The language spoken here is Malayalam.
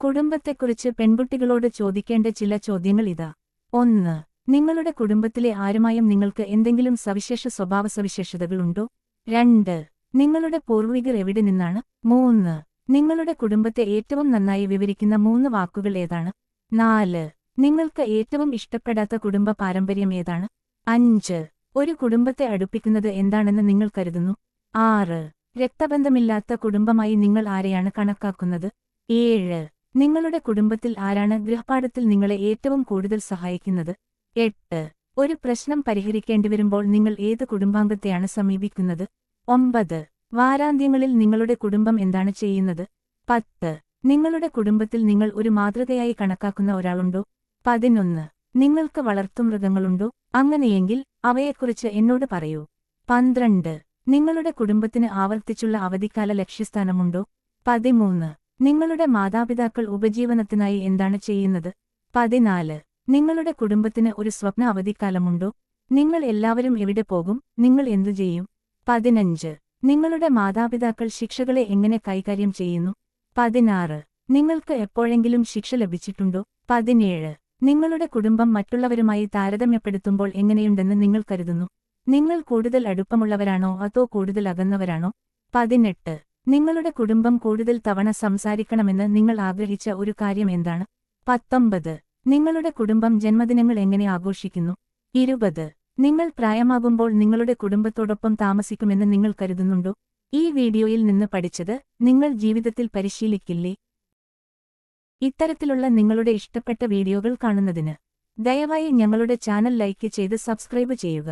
കുടുംബത്തെക്കുറിച്ച് പെൺകുട്ടികളോട് ചോദിക്കേണ്ട ചില ചോദ്യങ്ങൾ ഇതാ. 1. നിങ്ങളുടെ കുടുംബത്തിലെ ആരുമായും നിങ്ങൾക്ക് എന്തെങ്കിലും സവിശേഷ സ്വഭാവസവിശേഷതകളുണ്ടോ? 2. നിങ്ങളുടെ പൂർവികർ എവിടെ നിന്നാണ്? 3. നിങ്ങളുടെ കുടുംബത്തെ ഏറ്റവും നന്നായി വിവരിക്കുന്ന 3 വാക്കുകൾ ഏതാണ്? 4. നിങ്ങൾക്ക് ഏറ്റവും ഇഷ്ടപ്പെടാത്ത കുടുംബ പാരമ്പര്യം ഏതാണ്? 5. ഒരു കുടുംബത്തെ അടുപ്പിക്കുന്നത് എന്താണെന്ന് നിങ്ങൾ കരുതുന്നു? 6. രക്തബന്ധമില്ലാത്ത കുടുംബമായി നിങ്ങൾ ആരെയാണ് കണക്കാക്കുന്നത്? 7. നിങ്ങളുടെ കുടുംബത്തിൽ ആരാണ് ഗൃഹപാഠത്തിൽ നിങ്ങളെ ഏറ്റവും കൂടുതൽ സഹായിക്കുന്നത്? 8. ഒരു പ്രശ്നം പരിഹരിക്കേണ്ടിവരുമ്പോൾ നിങ്ങൾ ഏത് കുടുംബാംഗത്തെയാണ് സമീപിക്കുന്നത്? 9. വാരാന്ത്യങ്ങളിൽ നിങ്ങളുടെ കുടുംബം എന്താണ് ചെയ്യുന്നത്? 10. നിങ്ങളുടെ കുടുംബത്തിൽ നിങ്ങൾ ഒരു മാതൃകയായി കണക്കാക്കുന്ന ഒരാളുണ്ടോ? 11. നിങ്ങൾക്ക് വളർത്തുമൃഗങ്ങളുണ്ടോ? അങ്ങനെയെങ്കിൽ അവയെക്കുറിച്ച് എന്നോട് പറയൂ. 12. നിങ്ങളുടെ കുടുംബത്തിന് ആവർത്തിച്ചുള്ള അവധിക്കാല ലക്ഷ്യസ്ഥാനമുണ്ടോ? 13. നിങ്ങളുടെ മാതാപിതാക്കൾ ഉപജീവനത്തിനായി എന്താണ് ചെയ്യുന്നത്? 14. നിങ്ങളുടെ കുടുംബത്തിന് ഒരു സ്വപ്ന അവധിക്കാലമുണ്ടോ? നിങ്ങൾ എല്ലാവരും എവിടെ പോകും? നിങ്ങൾ എന്തു ചെയ്യും? 15. നിങ്ങളുടെ മാതാപിതാക്കൾ ശിക്ഷകളെ എങ്ങനെ കൈകാര്യം ചെയ്യുന്നു? 16. നിങ്ങൾക്ക് എപ്പോഴെങ്കിലും ശിക്ഷ ലഭിച്ചിട്ടുണ്ടോ? 17. നിങ്ങളുടെ കുടുംബം മറ്റുള്ളവരുമായി താരതമ്യപ്പെടുത്തുമ്പോൾ എങ്ങനെയുണ്ടെന്ന് നിങ്ങൾ കരുതുന്നു? നിങ്ങൾ കൂടുതൽ അടുപ്പമുള്ളവരാണോ അതോ കൂടുതൽ അകന്നവരാണോ? 18. നിങ്ങളുടെ കുടുംബം കൂടുതൽ തവണ സംസാരിക്കണമെന്ന് നിങ്ങൾ ആഗ്രഹിച്ച ഒരു കാര്യം എന്താണ്? 19. നിങ്ങളുടെ കുടുംബം ജന്മദിനങ്ങൾ എങ്ങനെ ആഘോഷിക്കുന്നു? 20. നിങ്ങൾ പ്രായമാകുമ്പോൾ നിങ്ങളുടെ കുടുംബത്തോടൊപ്പം താമസിക്കുമെന്ന് നിങ്ങൾ കരുതുന്നുണ്ടോ? ഈ വീഡിയോയിൽ നിന്ന് പഠിച്ചത് നിങ്ങൾ ജീവിതത്തിൽ പരിശീലിക്കില്ലേ? ഇത്തരത്തിലുള്ള നിങ്ങളുടെ ഇഷ്ടപ്പെട്ട വീഡിയോകൾ കാണുന്നതിന് ദയവായി ഞങ്ങളുടെ ചാനൽ ലൈക്ക് ചെയ്ത് സബ്സ്ക്രൈബ് ചെയ്യുക.